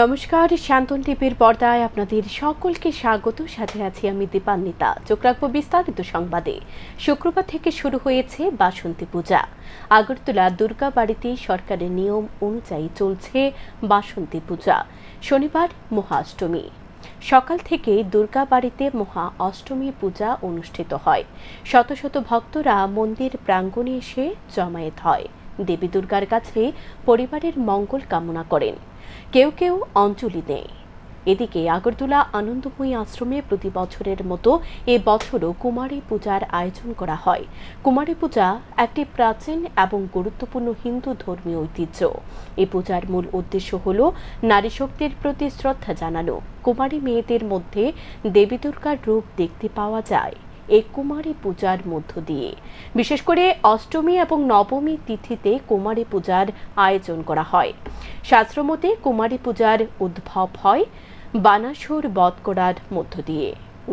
নমস্কার, শান্তন টিভির পর্দায় আপনাদের সকলকে স্বাগত। সাথে আছি আমি দীপান্বিতা। চোখ রাখবো বিস্তারিত সংবাদে। শুক্রবার থেকে শুরু হয়েছে বাসন্তী পূজা। আগরতলা দুর্গা বাড়িতে সরকারের নিয়ম অনুযায়ী চলছে বাসন্তী পূজা। শনিবার মহাষ্টমী সকাল থেকে দুর্গা বাড়িতে মহা অষ্টমী পূজা অনুষ্ঠিত হয়। শত শত ভক্তরা মন্দির প্রাঙ্গণে এসে জমায়েত হয়। দেবী দুর্গার কাছে পরিবারের মঙ্গল কামনা করেন। কেউ কেউ অঞ্জলি দেয়। এদিকে আগরতলা আনন্দময়ী আশ্রমে প্রতি বছরের মতো এবছরও কুমারী পূজার আয়োজন করা হয়। কুমারী পূজা একটি প্রাচীন এবং গুরুত্বপূর্ণ হিন্দু ধর্মীয় ঐতিহ্য। এই পূজার মূল উদ্দেশ্য হল নারী শক্তির প্রতি শ্রদ্ধা জানানো। কুমারী মেয়েদের মধ্যে দেবী দুর্গার রূপ দেখতে পাওয়া যায় এই কুমারী পূজার মধ্য দিয়ে। বিশেষ করে অষ্টমী এবং নবমী তিথিতে কুমারী পূজার আয়োজন করা হয়। শাস্ত্রমতে কুমারী পূজার উদ্ভব হয় বানাসুর বধ করার মধ্য দিয়ে।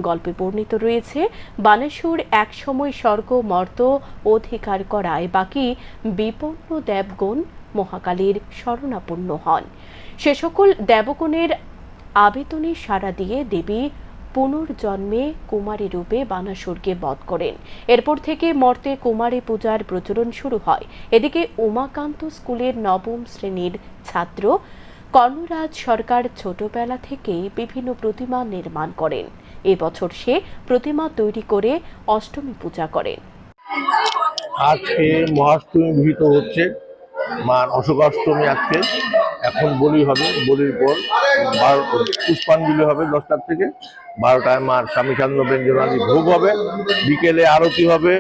গল্পে বর্ণিত রয়েছে বানাসুর এক সময় স্বর্গ মর্ত অধিকার করায় বাকি বিপন্ন দেবগণ মহাকালীর শরণাপন্ন হন। সে সকল দেবগণের আবেদনে সাড়া দিয়ে দেবী পুনর্জন্মে কুমারী রূপে বানাসুরকে বধ করেন। এরপর থেকে মর্তে কুমারী পূজার প্রচলন শুরু হয়। এদিকে উমাকান্ত স্কুলের নবম শ্রেণীর ছাত্র কর্ণরাজ সরকার ছোটবেলা থেকেই বিভিন্ন প্রতিমা নির্মাণ করেন। এবছর সে প্রতিমা তৈরি করে অষ্টমী পূজা করেন। আজকে মহাষ্টমী বিহিত হচ্ছে, মার অশোকাষ্টমী আজকে। এখন বলি হবে, বলির পর পুষ্পাঞ্জলি হবে 10টার থেকে 12টায় মার স্বামী চান্দ ব্যঞ্জনাদি ভোগ হবে, বিকেলে আরতি হবে,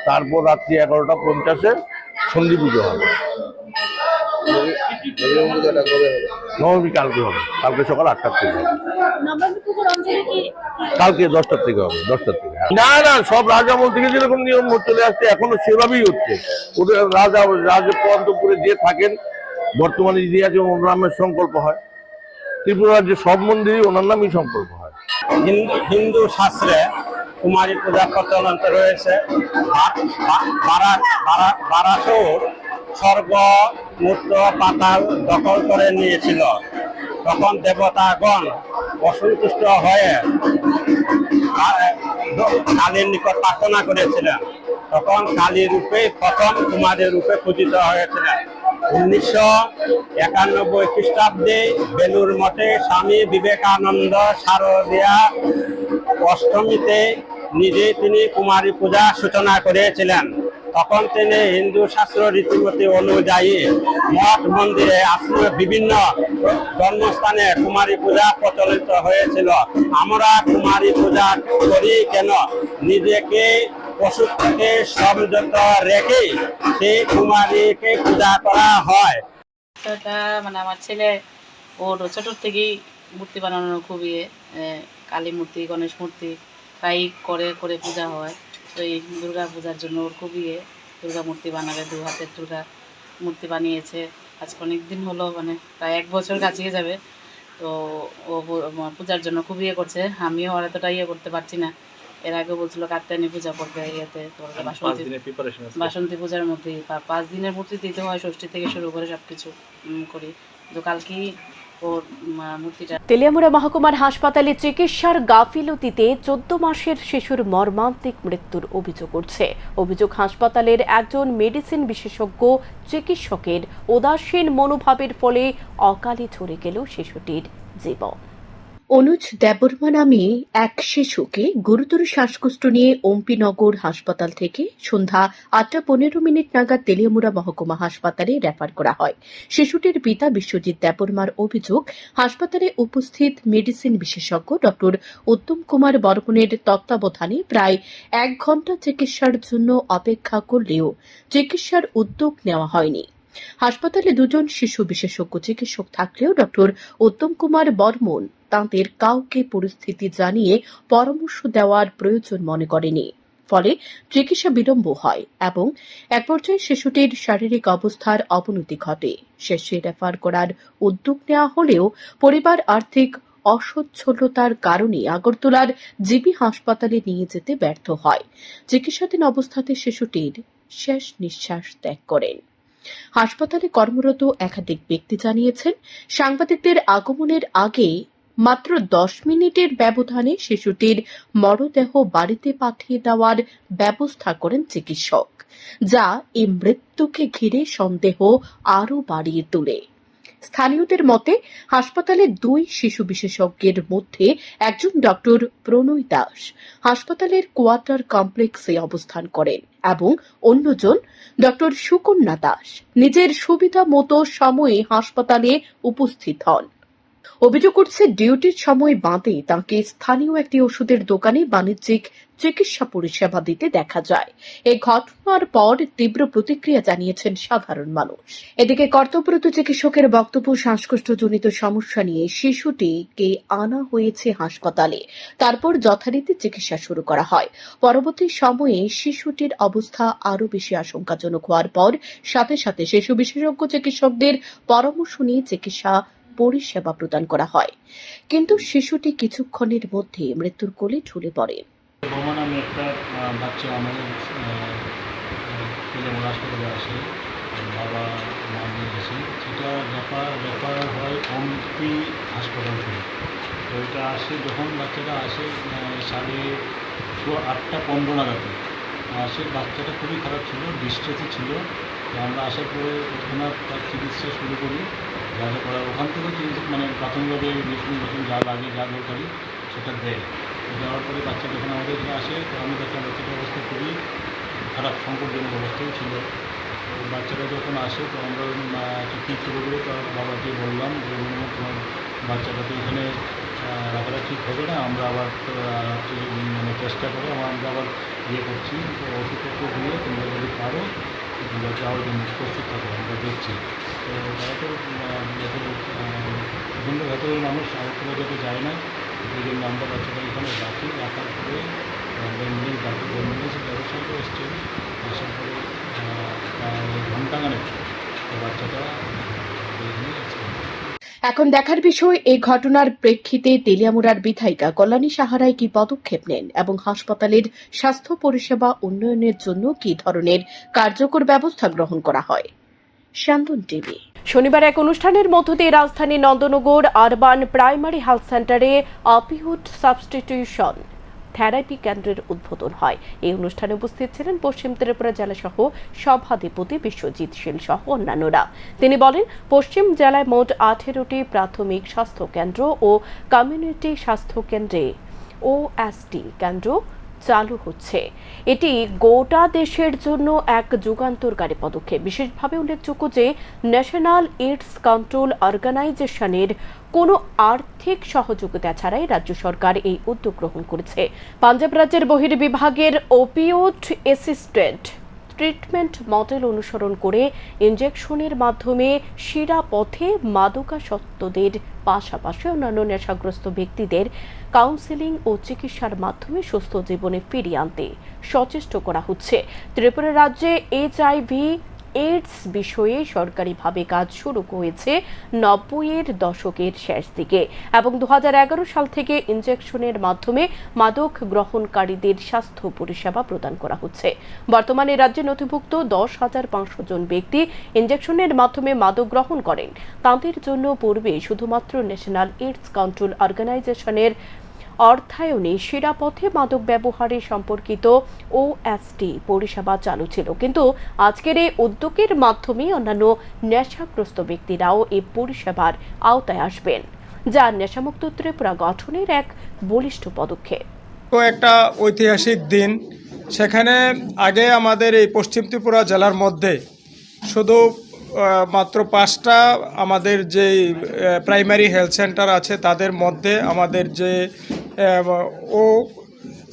তারপর রাত্রি 11টা 50-এ সন্ধি পুজো হবে। নবমী কালকে হবে, কালকে সকাল 8টার থেকে হবে, কালকে 10টার থেকে হবে, 10টার থেকে। না না, সব রাজামহল থেকে যেরকম নিয়ম চলে আসছে এখনো সেভাবেই হচ্ছে। ওদের রাজপন্তপুরে যে থাকেন বর্তমানে যে আছে ওনার নামের সংকল্প হয়। ত্রিপুরার যে সব মন্দিরই ওনার নামই সংকল্প হয়। হিন্দু শাস্ত্রে কুমারী পূজা প্রচলন রয়েছে। বারাসুর স্বর্গ মূর্ত পাতাল দখল করে নিয়েছিল। তখন দেবতাগণ অসন্তুষ্ট হয়ে কালীর নিকট প্রার্থনা করেছিলেন। তখন কালী রূপে প্রথম কুমারী রূপে পূজিত হয়েছিলেন। 1991 খ্রিস্টাব্দে বেলুর মঠে স্বামী বিবেকানন্দ শারদীয়া অষ্টমীতে নিজে তিনি কুমারী পূজা সূচনা করেছিলেন। তখন তিনি হিন্দু শাস্ত্র রীতিমতি অনুযায়ী মঠ মন্দিরে আশ্রমে বিভিন্ন ধর্মস্থানে কুমারী পূজা প্রচলিত হয়েছিল। আমরা কুমারী পূজা করি কেন? নিজেকে পশুর থেকে সংযত রেখে সেই কুমারীকে পূজা করা হয়। মানে আমার ছেলে ওর ছোটোর থেকেই মূর্তি বানানোর খুবই কালী মূর্তি, গণেশ মূর্তি তাই করে করে পূজা হয়। তো এই দুর্গা পূজার জন্য ওর খুবই দুর্গা মূর্তি বানাবে, 2 হাতের দুর্গা মূর্তি বানিয়েছে। আজকে অনেক দিন হলো, মানে প্রায় 1 বছর কাছিয়ে যাবে। তো ও পূজার জন্য খুবই করছে। আমিও আর এতটা করতে পারছি না। এর আগে বলছিল কাত্যায়নী পূজা করবে, বাসন্তী পূজার মধ্যে 5 দিনের মূর্তি দিতে হয়, ষষ্ঠী থেকে শুরু করে সবকিছু করি। তো কালকেই ওর মূর্তিটা। তেলিয়ামুড়া মহকুমার হাসপাতালে চিকিৎসার গাফিলতিতে 14 মাসের শিশুর মর্মান্তিক মৃত্যুর অভিযোগ উঠছে। অভিযোগ হাসপাতালের একজন মেডিসিন বিশেষজ্ঞ চিকিৎসকের উদাসীন মনোভাবের ফলে অকালে ঝরে গেল শিশুটির জীবন। অনুজ দেববর্মা নামে এক শিশুকে গুরুতর শ্বাসকষ্ট নিয়ে অম্পিনগর হাসপাতাল থেকে সন্ধ্যা 8:15 নাগাদ তেলিয়ামুড়া মহকুমা হাসপাতালে রেফার করা হয়। শিশুটির পিতা বিশ্বজিৎ দেববর্মার অভিযোগ, হাসপাতালে উপস্থিত মেডিসিন বিশেষজ্ঞ ডক্টর উত্তম কুমার বর্মনের তত্ত্বাবধানে প্রায় 1 ঘণ্টা চিকিৎসার জন্য অপেক্ষা করলেও চিকিৎসার উদ্যোগ নেওয়া হয়নি। হাসপাতালে 2 জন শিশু বিশেষজ্ঞ চিকিৎসক থাকলেও ডক্টর উত্তম কুমার বর্মন তাঁদের কাউকে পরিস্থিতি জানিয়ে পরামর্শ দেওয়ার প্রয়োজন মনে করেনি। ফলে চিকিৎসা বিলম্ব হয় এবং এক পর্যায়ে শিশুটির শারীরিক অবস্থার অবনতি ঘটে। শেষে রেফার করার উদ্যোগ নেওয়া হলেও পরিবার আর্থিক অসচ্ছলতার কারণে আগরতলার জিবি হাসপাতালে নিয়ে যেতে ব্যর্থ হয়। চিকিৎসাধীন অবস্থাতে শিশুটির শেষ নিঃশ্বাস ত্যাগ করেন। হাসপাতালে কর্মরত একাধিক ব্যক্তি জানিয়েছেন, সাংবাদিকদের আগমনের আগে মাত্র 10 মিনিটের ব্যবধানে শিশুটির মরদেহ বাড়িতে পাঠিয়ে দেওয়ার ব্যবস্থা করেন চিকিৎসক, যা এই মৃত্যুকে ঘিরে সন্দেহ আরও বাড়িয়ে তোলে। স্থানীয়দের মতে, হাসপাতালে 2 শিশু বিশেষজ্ঞের মধ্যে একজন ডক্টর প্রণয় দাস হাসপাতালের কোয়ার্টার কমপ্লেক্সে অবস্থান করেন এবং অন্যজন ডক্টর সুকন্যা দাস নিজের সুবিধা মতো সময়ে হাসপাতালে উপস্থিত হন। অভিযোগ করছে, ডিউটির সময় বাদে তাঁকে স্থানীয় একটি ওষুধের দোকানে বাণিজ্যিক চিকিৎসা পরিষেবা দিতে দেখা যায়। এই ঘটনার পর তীব্র প্রতিক্রিয়া জানিয়েছেন সাধারণ মানুষ। এদিকে কর্তব্যরত চিকিৎসকের বক্তব্য, শ্বাসকষ্টজনিত সমস্যা নিয়ে শিশুটিকে আনা হয়েছে হাসপাতালে, তারপর যথারীতি চিকিৎসা শুরু করা হয়। পরবর্তী সময়ে শিশুটির অবস্থা আরও বেশি আশঙ্কাজনক হওয়ার পর সাথে সাথে শিশু বিশেষজ্ঞ চিকিৎসকদের পরামর্শ নিয়ে চিকিৎসা পরিষেবা প্রদান করা হয়, কিন্তু শিশুটি কিছুক্ষণের মধ্যে মৃত্যুর কোলে ঢলে পড়ে। ভ্রমণ আমি একটা বাচ্চা আমাদের তেলেমুড়া হাসপাতালে আসে, বাবা মা নিয়ে গেছি, সেটা রেফার হয় ওমপি হাসপাতাল থেকে। তো এটা আসে, যখন বাচ্চাটা আসে 8:15 নাগাদ আসে। বাচ্চাটা খুবই খারাপ ছিল, ডিস্ট্রেসে ছিল। তো আমরা আসার পরে ওনার তার চিকিৎসা শুরু করি, যা যা করার ওখান থেকে চিকিৎসা মানে প্রাথমিকভাবে মেশিন যা লাগে, যা দরকারি সেটা দেয়। যাওয়ার পরে বাচ্চা যখন আমাদের এখানে আসে, তো আমি দেখলাম বাচ্চাটার অবস্থা খুবই খারাপ, সংকটজনক অবস্থায় ছিল। তো বাচ্চাটা যখন আসে, তো আমরা ট্রিটমেন্ট শুরু করে তার বাবাকে বললাম যে তোমার বাচ্চাটা তো এখানে রাখাটা ঠিক হবে না, আমরা আবার মানে চেষ্টা করে আমরা আবার করছি, তো ওষুধপত্র দিয়ে তোমরা যদি পারো তোমরা যাওয়ার জন্য প্রস্তুত থাকো, আমরা দেখছি। তো তারা তো বিভিন্ন ভেতরের মানুষ আরেকটা যাতে যায় না, এই জন্য আমরা বাচ্চাটা এখানে রাখার পরে অ্যাম্বুলেন্সের ব্যবস্থা করে এসছে। আসার পরে ঘন্টাখানেক বাচ্চাটা এখানে আছে। এখন দেখার বিষয়, এই ঘটনার প্রেক্ষিতে তেলিয়ামুড়ার বিধায়িকা কল্যাণী সাহারাই কি পদক্ষেপ নেন এবং হাসপাতালের স্বাস্থ্য পরিষেবা উন্নয়নের জন্য কি ধরনের কার্যকর ব্যবস্থা গ্রহণ করা হয়। শান্তন টিভি। শনিবার এক অনুষ্ঠানের মধ্য দিয়ে রাজধানী নন্দনগর আরবান প্রাইমারি হেলথ সেন্টারে অপিওয়েড সাবস্টিটিউশন থেরাপি কেন্দ্রের উদ্বোধন হয়। এই অনুষ্ঠানে উপস্থিত ছিলেন পশ্চিম ত্রিপুরা জেলা সহ সভাধিপতি বিশ্বজিৎ শীল সহ অন্যান্যরা। তিনি বলেন, পশ্চিম জেলায় মোট 18টি প্রাথমিক স্বাস্থ্য কেন্দ্র ও কমিউনিটি স্বাস্থ্য কেন্দ্রে ওএসডি কেন্দ্র চালু হচ্ছে। এটি গোটা দেশের জন্য এক যুগান্তকারী পদক্ষেপ। বিশেষভাবে উল্লেখযোগ্য যে ন্যাশনাল এইডস কন্ট্রোল অর্গানাইজেশনের কোনো আর্থিক সহযোগিতা ছাড়াই রাজ্য সরকার এই উদ্যোগ গ্রহণ করেছে। পাঞ্জাব রাজ্যের বহির্বিভাগের ওপিওড অ্যাসিস্টেড ট্রিটমেন্ট মডেল অনুসরণ করে ইনজেকশনের মাধ্যমে শিরা পথে মাদকাসক্তদের পাশাপাশি অন্যান্য নেশাগ্রস্ত ব্যক্তিদের কাউন্সেলিং ও চিকিৎসার মাধ্যমে সুস্থ জীবনে ফিরিয়ে আনতে সচেষ্ট করা হচ্ছে। ত্রিপুরা রাজ্যে এইচআইভি এইডস বিষয়ে সরকারিভাবে কাজ শুরু হয়েছে 90-এর দশকের শেষ দিকে এবং 2011 সাল থেকে ইনজেকশনের মাধ্যমে মাদক গ্রহণকারীদের স্বাস্থ্য পরিষেবা প্রদান করা হচ্ছে। বর্তমানে রাজ্যে নথিভুক্ত 10,500 জন ব্যক্তি ইনজেকশনের মাধ্যমে মাদক গ্রহণ করেন। তাদের জন্য পূর্বে শুধুমাত্র ন্যাশনাল এইডস কন্ট্রোল অর্গানাইজেশনের অর্থায়নে শিরাপথে মাদক ব্যবহারে সম্পর্কিত ওএসডি পরিষেবা চালু ছিল, কিন্তু আজকের এই উদ্যোগের মাধ্যমে অন্যান্য নেশাগ্রস্ত ব্যক্তিরাও এই পরিষেবার আওতায় আসবেন, যা নেশামুক্ত ত্রিপুরা গঠনের এক বলিষ্ঠ পদক্ষেপ। একটা ঐতিহাসিক দিন। সেখানে আগে আমাদের এই পশ্চিম ত্রিপুরা জেলার মধ্যে শুধু মাত্র 5টা আমাদের যে প্রাইমারি হেলথ সেন্টার আছে, তাদের মধ্যে আমাদের যে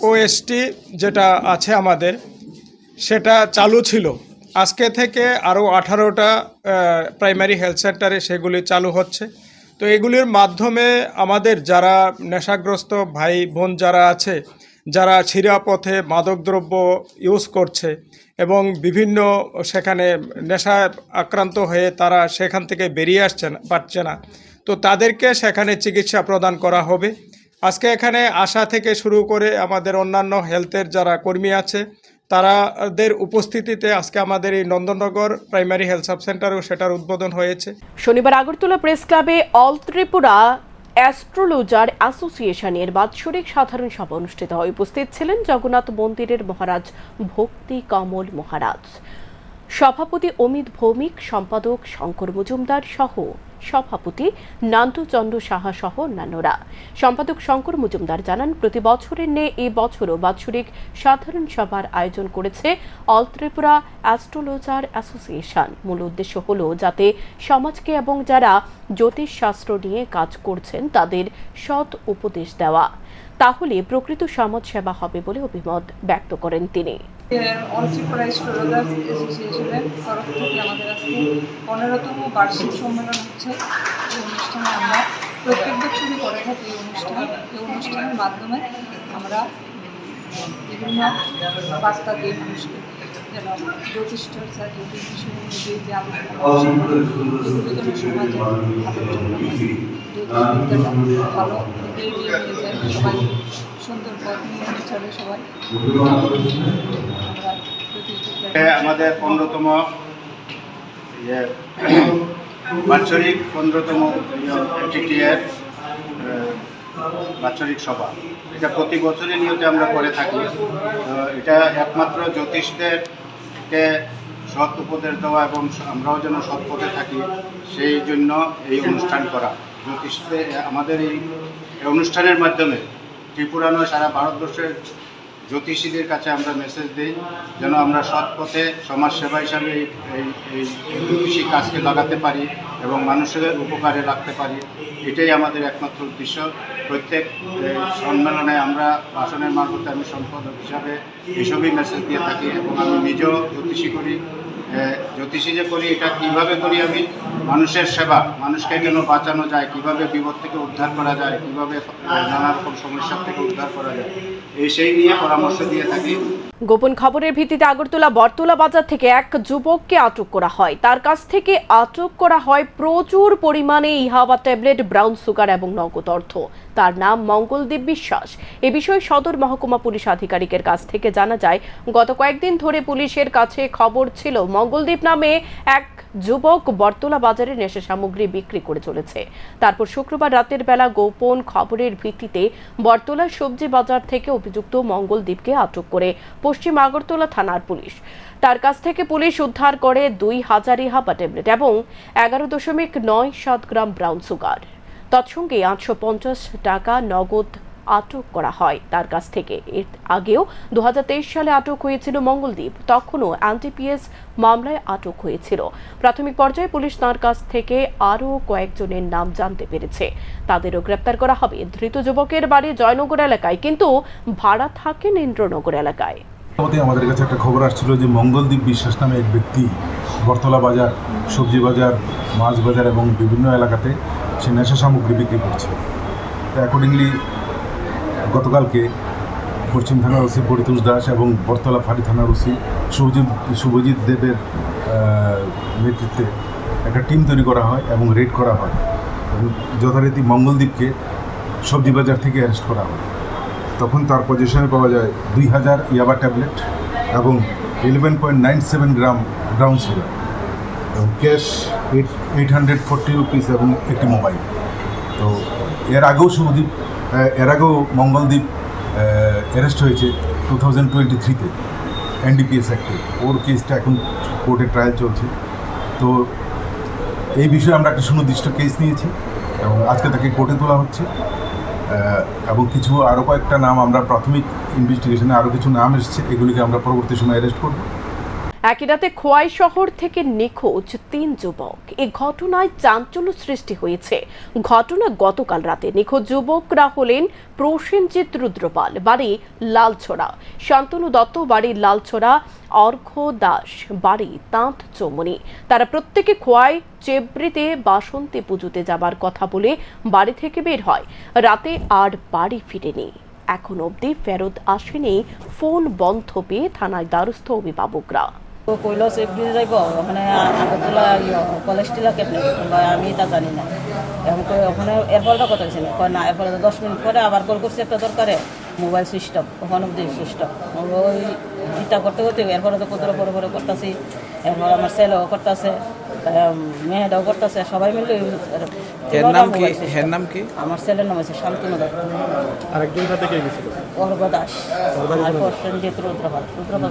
ওএসটি যেটা আছে আমাদের, সেটা চালু ছিল। আজকে থেকে আরও 18টা প্রাইমারি হেলথ সেন্টারে সেগুলি চালু হচ্ছে। তো এগুলির মাধ্যমে আমাদের যারা নেশাগ্রস্ত ভাই বোন যারা আছে, যারা শিরাপথে মাদকদ্রব্য ইউজ করছে এবং বিভিন্ন সেখানে নেশা আক্রান্ত হয়ে তারা সেখান থেকে বেরিয়ে পারছে না, তো তাদেরকে সেখানে চিকিৎসা প্রদান করা হবে। আজকে এখানে আসা থেকে শুরু করে আমাদের অন্যান্য হেলথের যারা কর্মী আছে, তারাদের উপস্থিতিতে আজকে আমাদের এই নন্দননগর প্রাইমারি হেলথ সাব সেন্টারেও সেটার উদ্বোধন হয়েছে। শনিবার আগরতলা প্রেস ক্লাবে অল ত্রিপুরা অ্যাস্ট্রোলজার অ্যাসোসিয়েশনের বাৎসরিক সাধারণ সভা অনুষ্ঠিত হয়। উপস্থিত ছিলেন জগন্নাথ মন্দিরের মহারাজ ভক্তি কমল মহারাজ, সভাপতি অমিত ভৌমিক, সম্পাদক শঙ্কর মজুমদার সহ সভাপতি নান্টুচন্দ্র সাহা সহ অন্যান্যরা। সম্পাদক শঙ্কর মজুমদার জানান, প্রতি বছরের ন্যায় এই বছরও বাৎসরিক সাধারণ সভার আয়োজন করেছে অল ত্রিপুরা অ্যাস্ট্রোলজার অ্যাসোসিয়েশন। মূল উদ্দেশ্য হল যাতে সমাজকে এবং যারা জ্যোতিষ শাস্ত্র নিয়ে কাজ করছেন তাদের সৎ উপদেশ দেওয়া, তাহলে প্রকৃত সমাজ সেবা হবে বলে অভিমত ব্যক্ত করেন তিনি। অল ত্রিপুরা অ্যাস্ট্রোলজার্স অ্যাসোসিয়েশনের তরফ থেকে আমাদের আজকে 15তম বার্ষিক সম্মেলন হচ্ছে। এই অনুষ্ঠানে আমরা প্রত্যেক বছরই করে থাকি। এই অনুষ্ঠানের মাধ্যমে আমরা বিভিন্ন বার্তা দিই মানুষকে, যেন জ্যোতিষ চর্চা, জ্যোতিষ বিষয় নিয়ে যে আলোচনা এগুলো যেন সমাজে ভালোর জন্য জ্যোতিষবিদ্যাটা ভালো এগিয়ে নিয়ে যায়, সবাই সুন্দর পথ নিয়ে চলে সবাই। আমাদের 15তম বাৎসরিক 15তম এটিটিএর বাৎসরিক সভা, এটা প্রতি বছরই নিয়তে আমরা করে থাকি। এটা একমাত্র জ্যোতিষদেরকে সৎ উপদেশ দেওয়া এবং আমরাও যেন সৎ পথে থাকি, সেই জন্য এই অনুষ্ঠান করা। জ্যোতিষদের আমাদের এই অনুষ্ঠানের মাধ্যমে ত্রিপুরা নয়, সারা ভারতবর্ষের জ্যোতিষীদের কাছে আমরা মেসেজ দিই যেন আমরা সৎ পথে সমাজসেবা হিসাবে এই জ্যোতিষী কাজকে লাগাতে পারি এবং মানুষের উপকারে রাখতে পারি। এটাই আমাদের একমাত্র উদ্দেশ্য। প্রত্যেক সম্মেলনে আমরা ভাষণের মারফতে আমি সম্পাদক হিসাবে এসবই মেসেজ দিয়ে থাকি এবং আমি নিজেও জ্যোতিষী করি। জ্যোতিষী যে করি, এটা কীভাবে করি আমি, মানুষের সেবা, মানুষকে যেন বাঁচানো যায়, কিভাবে বিপদ থেকে উদ্ধার করা যায়, কিভাবে নানা রকম সমস্যার থেকে উদ্ধার করা যায়, সেই নিয়ে পরামর্শ দিয়ে থাকি। গোপন খবরের ভিত্তিতে আগরতলা বটতলা বাজার থেকে এক যুবককে আটক করা হয়। তার কাছ থেকে আটক করা হয় প্রচুর পরিমাণে ইহাবা ট্যাবলেট, ব্রাউন সুগার এবং নগদ অর্থ। তার নাম মঙ্গলদীপ বিশ্বাস। এ বিষয়ে সদর মহকুমা পুলিশ আধিকারিকের কাছ থেকে জানা যায়, গত কয়েকদিন ধরে পুলিশের কাছে খবর ছিল মঙ্গলদীপ নামে এক যুবক বটতলা বাজারে নেশা সামগ্রী বিক্রি করে চলেছে। তারপর শুক্রবার রাতের বেলা গোপন খবরের ভিত্তিতে বটতলা সবজি বাজার থেকে অভিযুক্ত মঙ্গলদীপকে আটক করে পশ্চিম আগরতলা থানার পুলিশ। তার কাছ থেকে পুলিশ উদ্ধার করে 2000 ইহাবা ট্যাবলেট এবং 11.97 গ্রাম ব্রাউন সুগার। তৎসঙ্গে 850 টাকা নগদ আটক করা হয় তার কাছ থেকে। এর আগেও 2023 সালে আটক হয়েছিল মঙ্গলদীপ, তখনও এনডিপিএস মামলায় আটক হয়েছিল। প্রাথমিক পর্যায়ে পুলিশ তার কাছ থেকে আরও কয়েকজনের নাম জানতে পেরেছে, তাদেরও গ্রেপ্তার করা হবে। ধৃত যুবকের বাড়ি জয়নগর এলাকায়, কিন্তু ভাড়া থাকেন ইন্দ্রনগর এলাকায়। আমাদের কাছে একটা খবর আসছিল যে মঙ্গলদীপ বিশ্বাস নামে এক ব্যক্তি বটতলা বাজার, সবজি বাজার, মাছ বাজার এবং বিভিন্ন এলাকাতে সে নেশা সামগ্রী বিক্রি করছে। তো অ্যাকর্ডিংলি গতকালকে পশ্চিম থানার ওসি পরিতোষ দাস এবং বটতলা ফাঁড়ি থানার ওসি শুভজিৎ দেবের নেতৃত্বে একটা টিম তৈরি করা হয় এবং রেড করা হয় এবং যথারীতি মঙ্গলদীপকে সবজি বাজার থেকে অ্যারেস্ট করা হয়। তখন তার পজিশনে পাওয়া যায় 2000 ইয়াবা ট্যাবলেট এবং 11.97 গ্রাম ব্রাউন সুগার এবং ক্যাশ 840 রুপিস এবং একটি মোবাইল। তো এর আগেও মঙ্গলদীপ অ্যারেস্ট হয়েছে 2023-তে এনডিপিএস অ্যাক্টে। ওর কেসটা এখন কোর্টে ট্রায়াল চলছে। তো এই বিষয়ে আমরা একটা সুনির্দিষ্ট কেস নিয়েছি এবং আজকে তাকে কোর্টে তোলা হচ্ছে এবং কিছু আরও কয়েকটা নাম আমরা প্রাথমিক ইনভেস্টিগেশনে আরও কিছু নাম এসেছে, এগুলিকে আমরা পরবর্তী সময় অ্যারেস্ট করব। একই রাতে খোয়াই শহর থেকে নিখোঁজ 3 যুবক। এই ঘটনায় চাঞ্চল্য সৃষ্টি হয়েছে। ঘটনা গতকাল রাতে। নিখোঁজ যুবকরা হলেন প্রসেনজিৎ রুদ্রপাল, বাড়ি লালছড়া; শান্তনু দত্ত, বাড়ি লালছড়া; অর্ঘ্য দাস, বাড়ি তাঁত চৌমনি। তারা প্রত্যেকে খোয়াই চেবড়িতে বাসন্তী পুজোতে যাবার কথা বলে বাড়ি থেকে বের হয়। রাতে আর বাড়ি ফিরেনি। এখন অবধি ফেরত আসেনি। ফোন বন্ধ পেয়ে থানায় দ্বারস্থ অভিভাবকরা। কইলো চেবড়ি যাইব, ওখানে আগরতলা কলেজ টিলা কেমনে, আমি তা জানি না। এখন ওখানে এরপরটা কথা ছিল, না এরপরে 10 মিনিট পরে আবার কল করছি একটা দরকারে, মোবাইল সুইচ অফ, ওখানে অব্দি সুইচ অফ। ওই চিন্তা করতে করতে এরপরে তো কত পরে করতেছি, এরপর আমার ছেলেও করতেছে, মেয়েটাও করতেছে, সবাই মিলে নাম কি? আমার ছেলের নাম হচ্ছে শান্তনু দাস। আরেকজন সাথে কে গেছিল? অর্ঘ দাস আর প্রসেনজিৎ রুদ্রপাল।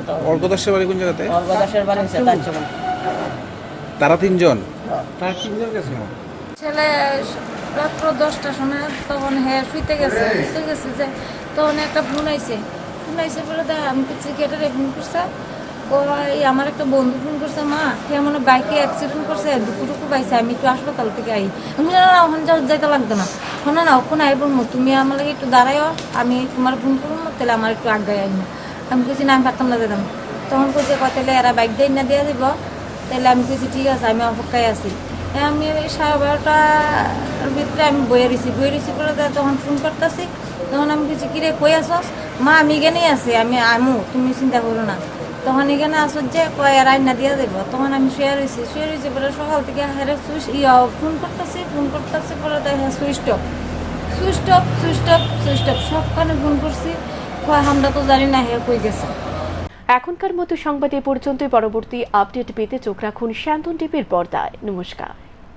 তো অর্ঘ দাসের বাড়ি কোন জায়গাতে? অর্ঘ দাসের বাড়ি হচ্ছে তাজমহল। তারা তিনজন? ছেলে রাত্র 10টার সময় তখন হ্যাঁ শুইতে গেছে যে তখন একটা ফোন আইছে বলে দেখ আমি তো ক্রিকেটারে ফোন করছে, ওই আমার একটা বন্ধু ফোন করছে, মা সে মনে বাইকে অ্যাক্সিডেন্ট করছে, দুপুরটুকু পাইছে, আমি একটু হাসপাতাল থেকে আই। আমি না ওখানে যাইতে লাগতো না, শোনো না ওখানে আই বলবো, তুমি আমার লাগে একটু দাঁড়াইও, আমি তোমার ফোন করবো, তাহলে আমার একটু আড্ডায় আইব। আমি কিছু না, আমি পারতাম না যেতাম। তখন কইছে তাহলে এরা বাইক দিয়ে না দিয়ে দিব, তাহলে আমি কিছু ঠিক আছে, আমি অপেক্ষায় আছি। আমি 12:30টার ভিতরে আমি বইয়ে রয়েছি বলে তখন ফোন করতেছি, তখন আমি কিছু কিরে কই আসস, মা আমি এখানেই আছি, আমি আমু, তুমি চিন্তা করো না। তখন এখানে আসো যে কয় রান্না দিয়ে দেবো, তখন আমি শুয়ে রয়েছি পরে সকাল থেকে হেরে ফোন করতেছি পরে দেখে সুইচ অফ সবখানে ফোন করছি, আমরা তো জানি না হে কই গেছে। এখনকার মতো সংবাদ এ পর্যন্তই। পরবর্তী আপডেট পেতে চোখ রাখুন শান্তন টিভির পর্দায়। নমস্কার।